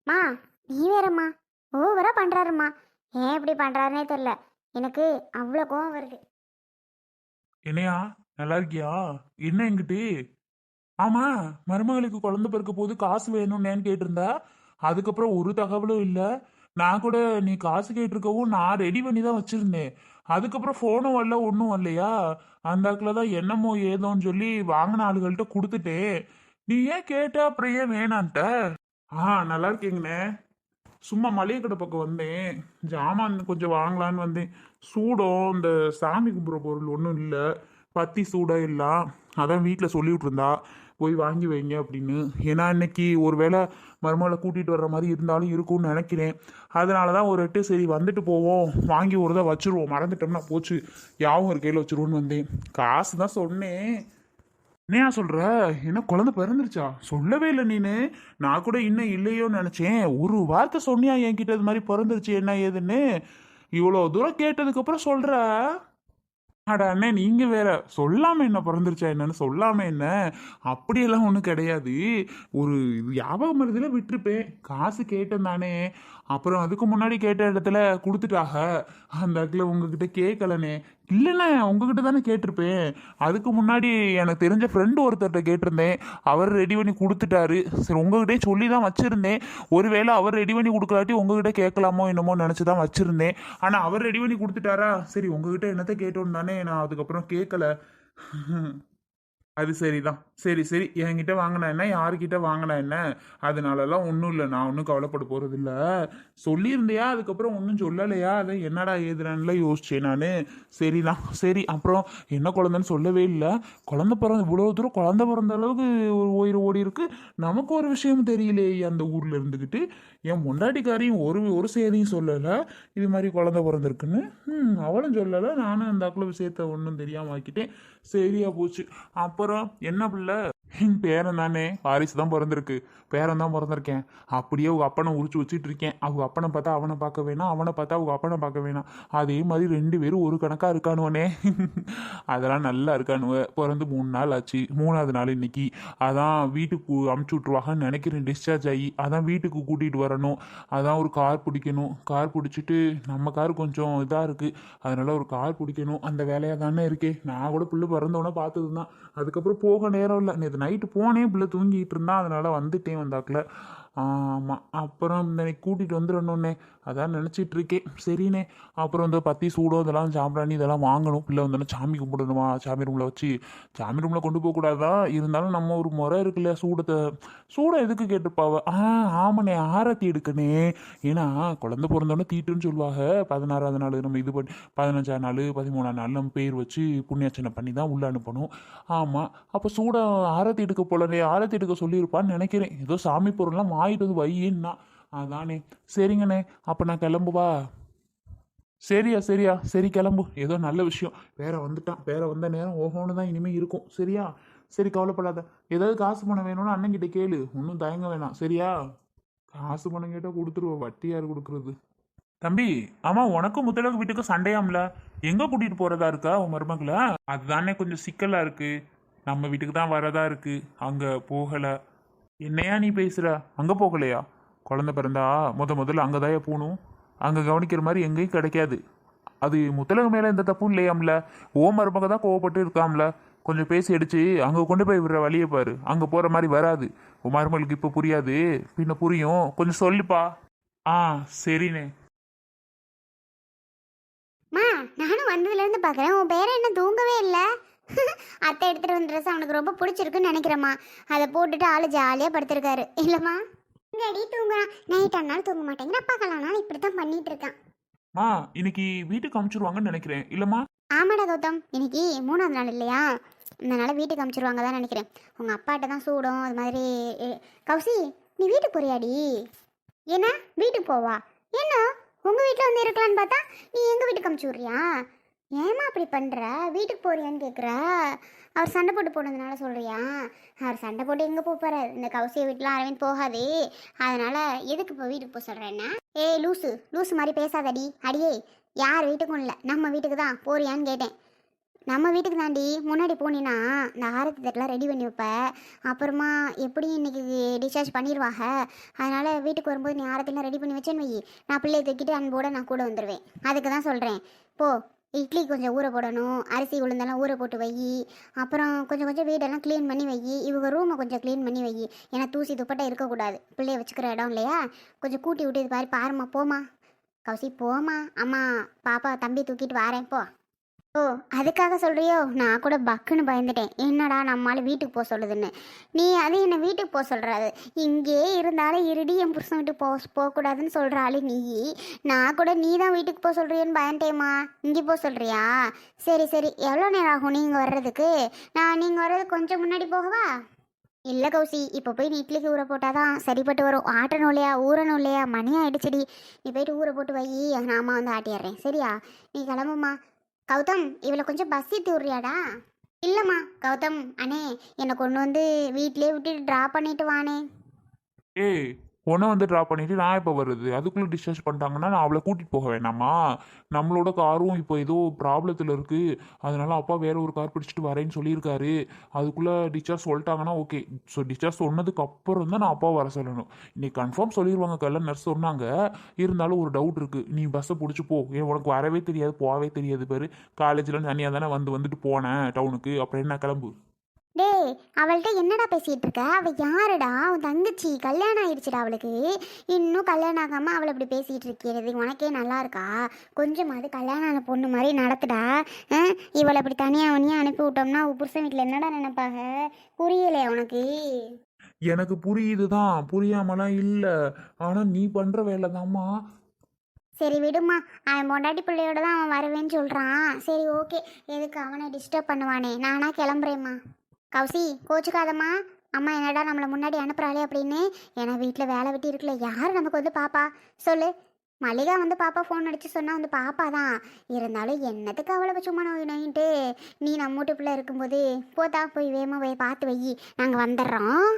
மா, நீ வேறம்மா. ஓவரா பண்றாருமா. ஏன் இப்படி பண்றாருனே தெரியல. எனக்கு அவ்வளோ கோவம் வருது. என்னையா, நல்லா இருக்கியா? என்ன எங்கிட்டு? ஆமா, மருமகளுக்கு குழந்தை பிறக்க போது காசு வேணும்னேன்னு கேட்டிருந்தா. அதுக்கப்புறம் ஒரு தகவலும் இல்ல. நான் கூட நீ காசு கேட்டிருக்கவும் நான் ரெடி பண்ணி தான் வச்சிருந்தேன். அதுக்கப்புறம் போனும் வரல, ஒன்றும் வரலையா? அந்த ஆக்கில் தான் என்னமோ ஏதோன்னு சொல்லி வாங்கின ஆளுகள்கிட்ட கொடுத்துட்டேன். நீ ஏன் கேட்ட, அப்புறம் ஏன் வேணான்ட்ட? நல்லா இருக்கீங்கண்ணே. சும்மா மளிகை கடை பக்கம் வந்தேன். ஜாமான் கொஞ்சம் வாங்கலான்னு வந்தேன். சூடம் இந்த சாமி கும்பிட்ற பொருள் ஒன்றும் இல்லை. பத்தி சூடம் எல்லாம் அதான் வீட்டில் சொல்லிவிட்டு இருந்தா போய் வாங்கி வைங்க அப்படின்னு. ஏன்னா இன்னைக்கு ஒரு வேளை மருமகளை கூட்டிகிட்டு வர்ற மாதிரி இருந்தாலும் இருக்கும்னு நினைக்கிறேன். அதனால தான் ஒரு எட்டு சரி வந்துட்டு போவோம், வாங்கி ஒரு தான் வச்சுருவோம், மறந்துட்டோம்னா போச்சு, யாவும் ஒரு கையில் வச்சுருவோன்னு வந்தேன். காசு தான் சொன்னேன். என்னையா சொல்ற? என்ன குழந்தை பிறந்துருச்சா? சொல்லவே இல்லை நீனு. நான் கூட இன்னும் இல்லையோன்னு நினைச்சேன். ஒரு வார்த்தை சொன்னியா என்கிட்ட இது மாதிரி பிறந்துருச்சு என்ன ஏதுன்னு? இவ்வளோ தூரம் கேட்டதுக்கு அப்புறம் சொல்ற? அட அண்ணே, நீங்க வேற. சொல்லாம என்ன பிறந்துருச்சா என்னன்னு சொல்லாம என்ன? அப்படியெல்லாம் ஒன்றும் கிடையாது. ஒரு ஞாபகம் மருதில விட்டுருப்பேன். காசு கேட்டேன் தானே. அப்புறம் அதுக்கு முன்னாடி கேட்ட இடத்துல கொடுத்துட்டாக. அந்த இடத்துல உங்ககிட்ட கேட்கலனே. இல்லைண்ணே, உங்ககிட்ட தானே கேட்டிருப்பேன். அதுக்கு முன்னாடி எனக்கு தெரிஞ்ச ஃப்ரெண்டு ஒருத்தர்கிட்ட கேட்டிருந்தேன். அவர் ரெடி பண்ணி கொடுத்துட்டாரு. சரி, உங்ககிட்டே சொல்லி தான் வச்சிருந்தேன். ஒருவேளை அவர் ரெடி பண்ணி கொடுக்கலாட்டி உங்ககிட்ட கேட்கலாமோ என்னமோ நினச்சி தான் வச்சிருந்தேன். ஆனால் அவர் ரெடி பண்ணி கொடுத்துட்டாரா? சரி, உங்ககிட்ட என்னத்த கேட்டோன்னு தானே நான் அதுக்கப்புறம் கேட்கல. அது சரிதான். சரி சரி, என்கிட்ட வாங்கினா என்ன, யாருக்கிட்ட வாங்கினா என்ன? அதனாலலாம் ஒன்றும் இல்லை, நான் ஒன்றும் கவலைப்பட போகிறது இல்லை. சொல்லியிருந்தியா, அதுக்கப்புறம் ஒன்றும் சொல்லலையா? அதை என்னடா ஏதுறான்ல யோசிச்சேன் நான். சரிதான். சரி, அப்புறம் என்ன குழந்தைன்னு சொல்லவே இல்லை. குழந்தை பிறந்த இவ்வளோ தூரம் குழந்தை பிறந்த அளவுக்கு ஒரு உயிர் ஓடி இருக்கு. நமக்கு ஒரு விஷயம் தெரியலையே அந்த ஊரில் இருந்துக்கிட்டு. என் பொண்டாட்டிக்காரையும் ஒரு ஒரு செய்தியும் சொல்லலை இது மாதிரி குழந்தை பிறந்திருக்குன்னு. அவளும் சொல்லலை, நானும் அந்த அக்குள்ள விஷயத்த ஒன்றும் தெரியாமல் ஆக்கிட்டேன். சரியா போச்சு. அப்புறம் என்ன பிள்ளை? பேரன் தானே, வாரிசு தான் பிறந்திருக்கு. பேரன் தான் பிறந்திருக்கேன். அப்படியே அவங்க அப்பனை உரிச்சு வச்சுட்டு இருக்கேன். அவங்க அப்பனை பார்த்தா அவனை பார்க்க வேணாம், அவனை பார்த்தா அவங்க அப்பனை பார்க்க வேணாம். அதே மாதிரி ரெண்டு பேரும் ஒரு கணக்கா இருக்கானுவனே. அதெல்லாம் நல்லா இருக்கானுவ. பிறந்து 3 நாள் ஆச்சு. 3வது நாள் இன்னைக்கு. அதான் வீட்டுக்கு அமுச்சு விட்ருவாங்கன்னு நினைக்கிறேன். டிஸ்சார்ஜ் ஆகி அதான் வீட்டுக்கு கூட்டிகிட்டு வரணும். அதான் ஒரு கார் பிடிக்கணும். கார் பிடிச்சிட்டு நம்ம கார் கொஞ்சம் இதாக இருக்குது, அதனால ஒரு கார் பிடிக்கணும். அந்த வேலையாக தானே இருக்கே. நான் கூட பிள்ளை பிறந்தவொடனே பார்த்தது தான். அதுக்கப்புறம் போக நேரம் இல்லை. நேற்று நைட்டு போனேன், பிள்ளை தூங்கிட்டு இருந்தான், அதனால வந்துட்டேன் வந்தாக்கில். ஆமாம். அப்புறம் இந்த கூட்டிகிட்டு வந்துடணுன்னே அதான் நினச்சிட்டு இருக்கேன். சரிண்ணே. அப்புறம் இந்த பத்தி சூடம் இதெல்லாம் சாம்பிராணி இதெல்லாம் வாங்கணும். பிள்ளை வந்தோடனே சாமி கும்பிடணுமா, சாமி ரூமில் வச்சு. சாமி ரூமில் கொண்டு போகக்கூடாதான், இருந்தாலும் நம்ம ஒரு முறை இருக்குல்ல, சூடத்தை சூடம் எதுக்கு கேட்டுப்பாவ. ஆமாண்ணே, ஆரத்தி எடுக்கணே. ஏன்னா குழந்தை பிறந்தோடனே தீட்டுன்னு சொல்லுவாங்க. 16வது நாள் நம்ம இது பண்ணி 15ஆம் நாள் 13ஆம் நாள் நம்ம பேர் வச்சு புண்ணியாச்சனை பண்ணி தான் உள்ளே அனுப்பணும். ஆமாம். அப்போ சூடம் ஆரத்தி எடுக்க போலனே, ஆரத்தி எடுக்க சொல்லியிருப்பான்னு நினைக்கிறேன். ஏதோ சாமி பொருள்லாம் வாங்கிட்டு வந்து வையின்னா. அதானே. சரிங்கண்ணே, அப்போ நான் கிளம்புவா? சரியா சரியா, சரி கிளம்பு. ஏதோ நல்ல விஷயம். வேற வந்துட்டான். வேற வந்த நேரம் ஓஹோன்னு தான் இனிமேல் இருக்கும். சரியா? சரி, கவலைப்படாத. ஏதாவது காசு பணம் வேணும்னு அண்ணன் கிட்ட கேளு, ஒன்றும் தயங்க வேணாம். சரியா? காசு பணம் கேட்டால் கொடுத்துருவோம், வட்டி யார் கொடுக்குறது? தம்பி, ஆமா, உனக்கும் முத்தலகு வீட்டுக்கும் சண்டையாம்ல. எங்க கூட்டிட்டு போறதா இருக்கா உன் மருமகளை? அதுதானே கொஞ்சம் சிக்கலா இருக்கு. நம்ம வீட்டுக்கு தான் வரதா இருக்கு, அங்க போகல. என்னையா நீ பேசுற? அங்க போகலையா? குழந்தை பிறந்தா முதல்ல அங்கதாயா போகணும். அங்க கவனிக்கிற மாதிரி எங்கேயும் கிடைக்காது. அது முத்தலகு மேல எந்த தப்பும் இல்லையாம்ல. ஓ மருமக தான் கோவப்பட்டு இருக்காம்ல. கொஞ்சம் பேசி அடிச்சு அங்க கொண்டு போய் விடுற வழியை பாரு. அங்க போற மாதிரி வராது. உன் மருமகளுக்கு இப்ப புரியாது, பின்ன புரியும். கொஞ்சம் சொல்லுப்பா. ஆ, சரிண்ணே. மா, நானும் வந்ததுலேருந்து பார்க்குறேன், உன் பேரை என்ன தூங்கவே இல்லை. அத்தை எடுத்துகிட்டு வந்த ட்ரெஸ் அவனுக்கு ரொம்ப பிடிச்சிருக்குன்னு நினைக்கிறேம்மா. அதை போட்டுட்டு ஆள் ஜாலியாக படுத்திருக்காரு இல்லைம்மா? இங்கே அடி தூங்குறான். நைட் ஆனாலும் தூங்க மாட்டேங்கிற. அப்பா கல்யாணம் இப்படி தான் பண்ணிட்டு இருக்கான். மா, இன்னைக்கு வீட்டுக்கு அமுச்சிருவாங்கன்னு நினைக்கிறேன், இல்லம்மா? ஆமாடா கௌதம், இன்னைக்கு 3வது நாள் இல்லையா, அதனால வீட்டுக்கு அமுச்சிருவாங்க தான் நினைக்கிறேன். உங்கள் அப்பாட்ட தான் சூடும் அது மாதிரி. கௌசி, நீ வீட்டுக்கு போறியாடி? என்ன வீட்டுக்கு போவா? என்ன உங்கள் வீட்டில் வந்து இருக்கலான்னு பார்த்தா நீ எங்கள் வீட்டுக்கு அமுச்சு விட்றியா? ஏமா அப்படி பண்ணுற? வீட்டுக்கு போறியான்னு கேட்குற. அவர் சண்டை போட்டு போனதுனால சொல்கிறியா? அவர் சண்டை போட்டு எங்கே போகிறாரு? இந்த கௌசியை வீட்டில் அரவிந்த் போகாதே. அதனால் எதுக்கு இப்போ வீட்டுக்கு போக சொல்கிறேன்னா? ஏய் லூசு, லூசு மாதிரி பேசாதடி. அடியே, யார் வீட்டுக்கும் இல்லை, நம்ம வீட்டுக்கு தான் போறியான்னு கேட்டேன். நம்ம வீட்டுக்கு தாண்டி முன்னாடி போனீன்னா இந்த ஆரத்தி தட்டெலாம் ரெடி பண்ணி வைப்ப. அப்புறமா எப்படியும் இன்னைக்கு டிஸ்சார்ஜ் பண்ணிடுவாங்க. அதனால் வீட்டுக்கு வரும்போது நீ ஆரத்திலாம் ரெடி பண்ணி வச்சேன்னு வை. நான் பிள்ளையை தூக்கிட்டு அன்போடு நான் கூட வந்துடுவேன். அதுக்கு தான் சொல்கிறேன். போ, இட்லி கொஞ்சம் ஊற போடணும், அரிசி உளுந்தெல்லாம் ஊற போட்டு வை. அப்புறம் கொஞ்சம் கொஞ்சம் வீடெல்லாம் க்ளீன் பண்ணி வை. இவங்க ரூமை கொஞ்சம் க்ளீன் பண்ணி வை. ஏன்னா தூசி துப்பட்டா இருக்கக்கூடாது. பிள்ளைய வச்சுக்கிற இடம் இல்லையா? கொஞ்சம் கூட்டி விட்டு இது பாரு பாருமா. போமா கௌசி, போமா. அம்மா பாப்பா தம்பி தூக்கிட்டு வாரேன், போ. ஓ, அதுக்காக சொல்கிறியோ? நான் கூட பக்குன்னு பயந்துட்டேன். என்னடா நம்மளால வீட்டுக்கு போக சொல்லுதுன்னு. நீ அது என்ன வீட்டுக்கு போக சொல்கிறாரு? இங்கே இருந்தாலும் இருடி, என் புருஷன் வீட்டுக்கு போகக்கூடாதுன்னு சொல்கிறாள் நீ. நான் கூட நீ தான் வீட்டுக்கு போக சொல்கிறியோன்னு பயன்ட்டேம்மா. இங்கே போக சொல்கிறியா? சரி சரி, எவ்வளோ நேரம் ஆகும் நீங்கள் வர்றதுக்கு? நீங்கள் வர்றதுக்கு கொஞ்சம் முன்னாடி போகவா? இல்லை கௌசி, இப்போ போய் நீ இட்லிக்கு ஊற போட்டால் தான் சரிப்பட்டு வரும். ஆட்டணும் இல்லையா, ஊறணும் இல்லையா? மணி ஆகிடுச்சிடி. நீ போயிட்டு ஊற போட்டு வை, நான் அம்மா வந்து ஆட்டிடுறேன். சரியா? நீ கிளம்புமா. கௌதம், இவளை கொஞ்சம் பஸ் ஏற்றி விட்றியாடா? இல்லைம்மா. கௌதம் அண்ணே, என்னை கொண்டு வந்து வீட்டிலே விட்டுட்டு ட்ராப் பண்ணிட்டு வானே. ஏய், உன்னை வந்து ட்ராப் பண்ணிட்டு நான் இப்போ வருது? அதுக்குள்ளே டிஸ்சார்ஜ் பண்ணிட்டாங்கன்னா நான் அவளை கூட்டிகிட்டு போக வேணாமா? நம்மளோட காரும் இப்போ ஏதோ ப்ராப்ளத்தில் இருக்குது. அதனால அப்பா வேற ஒரு கார் பிடிச்சிட்டு வரேன்னு சொல்லியிருக்காரு. அதுக்குள்ளே டிஸ்சார்ஜ் சொல்லிட்டாங்கன்னா ஓகே. ஸோ டிஸ்சார்ஜ் சொன்னதுக்கு அப்புறம் தான் நான் அப்பா வர சொல்லணும். இன்னைக்கு கன்ஃபார்ம் சொல்லிடுவாங்க, கல்ல நர்ஸ் சொன்னாங்க. இருந்தாலும் ஒரு டவுட் இருக்குது. நீ பஸ்ஸை பிடிச்சி போ. ஏன் உனக்கு வரவே தெரியாது, போகவே தெரியாது பாரு. காலேஜில் தனியாக தானே வந்துட்டு போனேன் டவுனுக்கு. அப்புறம் என்ன, கிளம்பு. டேய், அவள்கிட்ட என்னடா பேசிகிட்டு இருக்க? அவள் யாருடா? உன் தங்கச்சி. கல்யாணம் ஆயிடுச்சுடா அவளுக்கு. இன்னும் கல்யாணம் ஆகாமல் அவளை இப்படி பேசிகிட்டு இருக்கிறது உனக்கே நல்லா இருக்கா? கொஞ்சமாவது கல்யாணம் ஆன பொண்ணு மாதிரி நடத்துடா. இவளை இப்படி தனியாக அவனையும் அனுப்பி விட்டோம்னா புருஷன் வீட்டில் என்னடா நினைப்பாக? புரியலையா உனக்கு? எனக்கு புரியுது தான், புரியாமலாம் இல்லை. ஆனால் நீ பண்ணுற வேலை தாம்மா. சரி விடுமா. அவன் பொண்டாட்டி பிள்ளையோட தான் அவன் வருவேன்னு சொல்கிறான். சரி ஓகே, எதுக்கு அவனை டிஸ்டர்ப் பண்ணுவானே. நானா கிளம்புறேம்மா. கௌசி, கோச்சுக்காதம்மா. அம்மா என்னடா நம்மளை முன்னாடி அனுப்புகிறாளே அப்படின்னு. ஏன்னா வீட்டில் வேலை வெட்டி இருக்குல்ல, யார் நமக்கு வந்து பாப்பா சொல்லு? மல்லிகா வந்து பாப்பா ஃபோன் அடித்து சொன்னால் வந்து பாப்பா தான். இருந்தாலும் என்னத்துக்கு அவ்வளோ சும்மா நோயின்ட்டு. நீ நம்ம வீட்டு பிள்ளை இருக்கும்போது போதா, போய் வேகமாக போய் பார்த்து வை, நாங்கள் வந்துடுறோம்.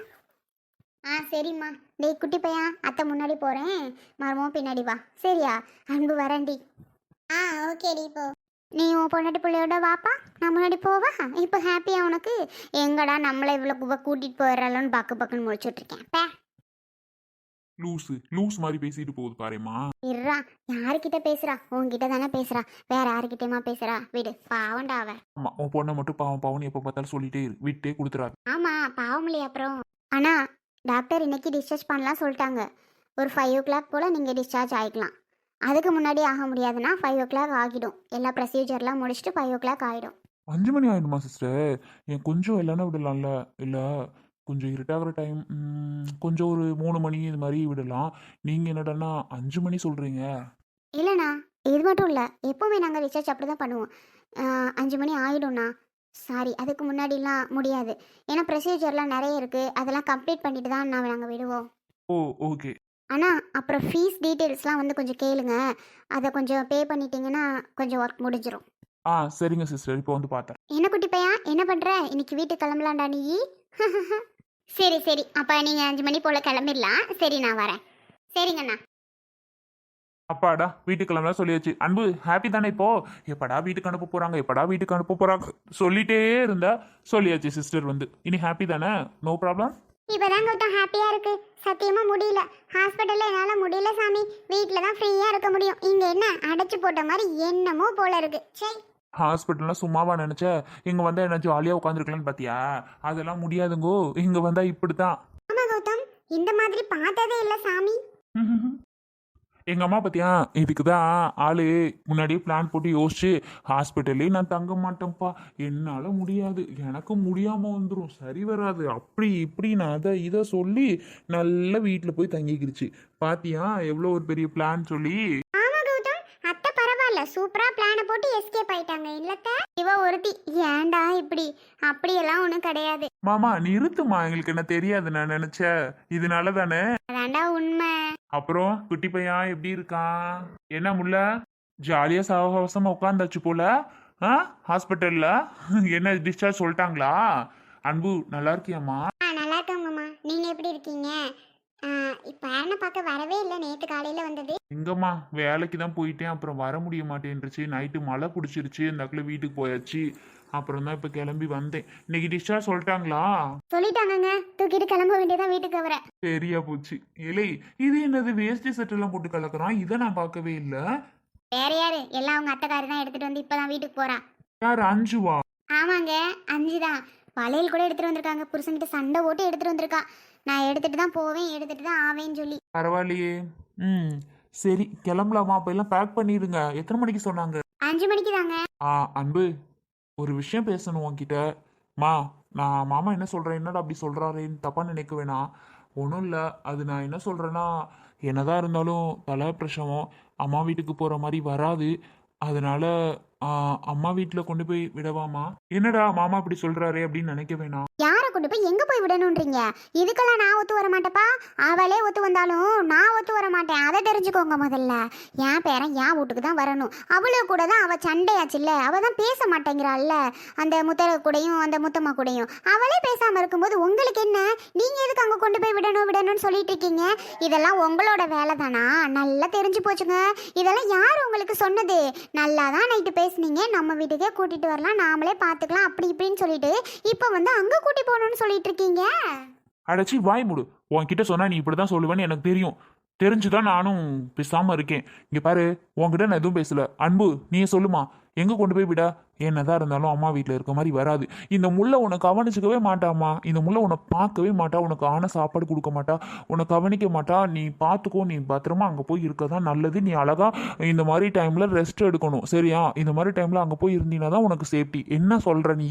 சரிம்மா. டேய் குட்டி பையன், அத்தை முன்னாடி போகிறேன், மரமும் பின்னாடி வா. சரியா? அன்பு வரேன்டி. ஓகேடி, போ. நீ உன் பொண்டாட்டி பிள்ளையோட வாப்பா, நான் முன்னாடி போவா. இப்போ ஹாப்பியா உனக்கு? எங்கடா நம்மளை இவ்வளோ கூட்டிகிட்டு போயிடறாளோன்னு பக்குன்னு முடிச்சுட்ருக்கேன். லூஸ் மாதிரி பேசிட்டு போகுது பாருமா. இருறா, யாருக்கிட்ட பேசுறா? உன்கிட்ட தானே பேசுறா, வேற யாருக்கிட்டமா பேசுறா? விடு, பாவண்டா அவ. ஆமா, உன் பொண்ணை மட்டும் பாவம் பாவம்னு எப்போ பார்த்தாலும் சொல்லிட்டே இரு, விட்டே கொடுத்துறாரு. ஆமா, பாவம் இல்லையா அப்புறம்? ஆனா டாக்டர் இன்னைக்கு டிஸ்சார்ஜ் பண்ணலாம் சொல்லிட்டாங்க. ஒரு 5 o'clock போல் நீங்கள் டிஸ்சார்ஜ் ஆகிக்கலாம். அதுக்கு முன்னாடி ஆக முடியாதுன்னா 5 o'clock ஆகிடும். எல்லா ப்ரொசீஜர்லாம் முடிச்சுட்டு 5 o'clock ஆகிடும். 5 மணி ஆகிடுமா சிஸ்டர்? என் கொஞ்சம் இல்லைன்னா விடலாம்ல? இல்லை, கொஞ்சம் இருட்டாகிற டைம், கொஞ்சம் ஒரு 3 மணி இது மாதிரி விடலாம். நீங்கள் என்னடான்னா 5 மணி சொல்கிறீங்க? இல்லைண்ணா, இது மட்டும் இல்லை, எப்போவுமே நாங்கள் டிஸ்சார்ஜ் அப்படி தான் பண்ணுவோம். 5 மணி ஆகிடும்ண்ணா. சாரி, அதுக்கு முன்னாடிலாம் முடியாது. ஏன்னா ப்ரொசீஜர்லாம் நிறைய இருக்குது, அதெல்லாம் கம்ப்ளீட் பண்ணிட்டு தான் நாங்கள் விடுவோம். ஓ, ஓகே. ஆனால் அப்புறம் ஃபீஸ் டீட்டெயில்ஸ்லாம் வந்து கொஞ்சம் கேளுங்க. அதை கொஞ்சம் பே பண்ணிட்டீங்கன்னா கொஞ்சம் ஒர்க் முடிஞ்சிடும். சரிங்க சிஸ்டர், இப்போ வந்து பார்த்தேன். என்ன குட்டி பையன், என்ன பண்ணுற? இன்னைக்கு வீட்டுக்கு கிளம்பலாம்டா நீ. சரி சரி, அப்போ நீங்கள் 5 மணி போல் கிளம்பிடலாம். சரி, நான் வரேன். சரிங்கண்ணா. அப்பாடா, வீட்டுக்கு கிளம்பலாம் சொல்லியாச்சு. அன்பு ஹாப்பி தானே இப்போ? எப்படா வீட்டுக்கு அனுப்ப போறாங்க, எப்படா வீட்டுக்கு அனுப்ப போறாங்க சொல்லிட்டே இருந்தா சொல்லியாச்சு சிஸ்டர் வந்து. இனி ஹாப்பி தானே? No problem. இப்போதான் கௌதம் ஹாப்பியாக இருக்கு. சத்தியமாக முடியல. ஹாஸ்பிட்டலில் என்னால் முடியல சாமி. வீட்டில் தான் ஃப்ரீயாக இருக்க முடியும். இங்கே என்ன அடைச்சி போட்ட மாதிரி என்னமோ போல இருக்கு. சரி, ஹாஸ்பிட்டல்லாம் சும்மாவா நினைச்ச? இங்க வந்தா என்ன ஜாலியா உட்காந்துருக்கலாம்னு பாத்தியா? அதெல்லாம் முடியாதுங்கோ. இங்க வந்தா இப்படித்தான். ஆமாம் கௌதம், இந்த மாதிரி பார்த்ததே இல்லை சாமி. எங்க அம்மா பத்தியா, இதுக்குதான் ஆளு முன்னாடியே பிளான் போட்டு யோசிச்சு ஹாஸ்பிட்டல்லே நான் தங்க மாட்டேன்ப்பா, என்னால முடியாது, எனக்கு முடியாம வந்துடும், சரி வராது, அப்படி இப்படி நான் அதை இதை சொல்லி நல்ல வீட்டுல போய் தங்கிக்கிருச்சு. பாத்தியா எவ்வளோ ஒரு பெரிய பிளான் சொல்லி. ஆமா கௌதம், அத்தை பரவாயில்ல, சூப்பரா பிளானை போட்டு எஸ்கேப் ஆயிட்டாங்க. இல்லத்த இவ ஒருத்தி ஏன்டா இப்படி? அப்படியெல்லாம் ஒன்றும் கிடையாது. மாமா நிறுத்துமா, எங்களுக்கு என்ன தெரியாது நான் நினைச்ச, இதனால தானே. அதான்டா உண்மை. அப்புறம் குட்டி பையன் எப்படி இருக்கான்? என்ன முல்ல ஜாலியா சகவாசமா உட்காந்தாச்சு போல ஹாஸ்பிட்டல்ல? என்ன டிஸ்சார்ஜ் சொல்லிட்டாங்களா? அன்பு நல்லா இருக்கியாம்மா? நல்லா இருக்கேன் மாமா. நீங்க எப்படி இருக்கீங்க? பேரனை பார்க்க வரவே இல்லை, நேற்று காலையில் வந்தது. எங்கம்மா வேலைக்கு தான் போயிட்டேன், அப்புறம் வர முடிய மாட்டேன்ருச்சு. நைட்டு மழை பிடிச்சிருச்சு, இந்த அக்கில் வீட்டுக்கு போயாச்சு. அப்புறம் தான் இப்போ கிளம்பி வந்தேன். இன்னைக்கு டிஸ்சார்ஜ் சொல்லிட்டாங்களா? சொல்லிட்டாங்கங்க, தூக்கிட்டு கிளம்ப வேண்டியதான் வீட்டுக்கு அவரை. சரியா போச்சு. இலை இது என்னது வேஷ்டி சட்டெல்லாம் போட்டு கலக்குறான், இதை நான் பார்க்கவே இல்லை. வேற யாரு, எல்லாம் அவங்க அத்தைக்காரி தான் எடுத்துட்டு வந்து இப்பதான் வீட்டுக்கு போறா. யார், அஞ்சுவா? ஆமாங்க, 5 தான். வளையல் கூட எடுத்துட்டு வந்திருக்காங்க, புருஷன்கிட்ட சண்டை போட்டு எடுத்துட்டு வந்திருக்கா. நான் எடுத்துட்டு தான் போவேன், எடுத்துட்டு தான் ஆவேன்னு சொல்லி. பரவாயில்லையே. ம், சரி கிளம்பலாமா? அப்ப எல்லாம் பேக் பண்ணிடுங்க. எத்தனை மணிக்கு சொன்னாங்க? 5 மணிக்கு தாங்க. அன்பு, ஒரு விஷயம் பேசணும் உன்கிட்ட. மா, நான் மாமா என்ன சொல்றேன், என்னடா அப்படி சொல்றாருன்னு தப்பா நினைக்க வேணாம். ஒன்றும் இல்லை, அது நான் என்ன சொல்றேன்னா, என்னதான் இருந்தாலும் தலை பிரசவம் அம்மா வீட்டுக்கு போற மாதிரி வராது. அதனால அம்மா வீட்டில் கொண்டு போய் விடவாமா? என்னடா மாமா அப்படி சொல்றாரு அப்படின்னு நினைக்க வேணாம். யாரை கொண்டு போய் எங்க போய் விடணுன்றீங்க? இதுக்கெல்லாம் நான் ஒத்து வர மாட்டேப்பா. அவளே ஒத்து வந்தாலும் நான் ஒத்து வர மாட்டேன், அதை தெரிஞ்சுக்கோங்க முதல்ல. என் பேரன் என் வீட்டுக்கு தான் வரணும். அவளு கூட தான் அவ சண்டையாச்சுல்ல, அவ தான் பேச மாட்டேங்கிறாள்ல, அந்த முத்தர கூடயும் அந்த முத்தம்மா கூடயும். அவளே பேசாம இருக்கும்போது உங்களுக்கு என்ன? நீங்க எதுக்கு அங்க கொண்டு போய் விடணும்னு சொல்லிட்டு இருக்கீங்க? இதெல்லாம் உங்களோட வேலை தானா? நல்லா தெரிஞ்சு போச்சுங்க. இதெல்லாம் யார் உங்களுக்கு சொன்னது? நல்லா தான் நைட்டு பேசுனீங்க, நம்ம வீட்டுக்கே கூட்டிட்டு வரலாம், நாமளே பார்த்துக்கலாம் அப்படி இப்படின்னு சொல்லிட்டு இப்போ வந்து அங்க கூட்டி போகணும்னு சொல்லிட்டு இருக்கீங்க. அடைச்சி வாய் மூடு. உன்கிட்ட சொன்னா நீ இப்படிதான் சொல்லுவேன்னு எனக்கு தெரியும். தெரிஞ்சுதான் நானும் பேசாம இருக்கேன். இங்க பாரு, உன்கிட்ட நான் எதுவும் பேசல. அன்பு, நீயே சொல்லுமா, எங்க கொண்டு போய் விட? என்னதான் இருந்தாலும் அம்மா வீட்டில் இருக்க மாதிரி வராது. இந்த முல்லை உன்னை கவனிச்சுக்கவே மாட்டாமா. இந்த முல்லை உன்னை பார்க்கவே மாட்டா, உனக்கு ஆன சாப்பாடு கொடுக்க மாட்டா, உன்னை கவனிக்க மாட்டா. நீ பார்த்துக்கோ, நீ பத்திரமா அங்கே போய் இருக்க தான் நல்லது. நீ அழகா இந்த மாதிரி டைம்ல ரெஸ்ட் எடுக்கணும், சரியா? இந்த மாதிரி டைம்ல அங்கே போய் இருந்தீங்கன்னா தான் உனக்கு சேஃப்டி. என்ன சொல்ற நீ?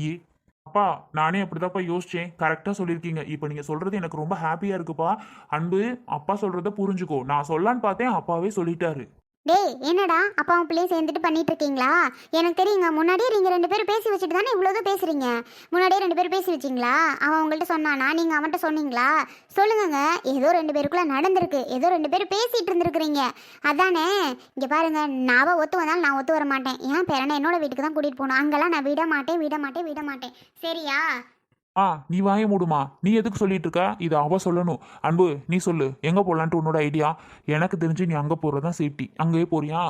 அப்பா, நானே அப்படிதான்ப்பா யோசிச்சேன். கரெக்டாக சொல்லியிருக்கீங்க. இப்போ நீங்கள் சொல்கிறது எனக்கு ரொம்ப ஹாப்பியாக இருக்குப்பா. அன்பு, அப்பா சொல்கிறத புரிஞ்சுக்கோ. நான் சொல்லலான்னு பார்த்தேன், அப்பாவே சொல்லிட்டாரு. டேய், என்னடா அப்பாவும் பிள்ளையும் சேர்ந்துட்டு பண்ணிட்டு இருக்கீங்களா? எனக்கு தெரியுங்க, முன்னாடியே நீங்கள் 2 பேரும் பேசி வச்சுட்டு தானே இவ்வளோதான் பேசுறீங்க. முன்னாடியே 2 பேரும் பேசி வச்சிங்களா? அவன் உங்கள்கிட்ட சொன்னானா? நீங்கள் அவன்கிட்ட சொன்னீங்களா? சொல்லுங்கங்க. ஏதோ 2 பேருக்குள்ள நடந்திருக்கு, ஏதோ 2 பேரும் பேசிட்டு இருந்திருக்கிறீங்க, அதானே? இங்கே பாருங்க, நான் ஒத்து வந்தாலும் நான் ஒத்து வர மாட்டேன். ஏன் பேரனை என்னோட வீட்டுக்கு தான் கூட்டிகிட்டு போகணும். அங்கெல்லாம் நான் விட மாட்டேன், விட மாட்டேன், விட மாட்டேன், சரியா? நீ வாய மூடுமா. நீ எதுக்கு சொல்லிட்டு இருக்க? இதை அவ சொல்லணும். அன்பு, நீ சொல்லு, எங்க போலான்ட்டு உன்னோட ஐடியா. எனக்கு தெரிஞ்சு நீ அங்க போறதுதான் சேஃப்டி. அங்கேயே போறியா?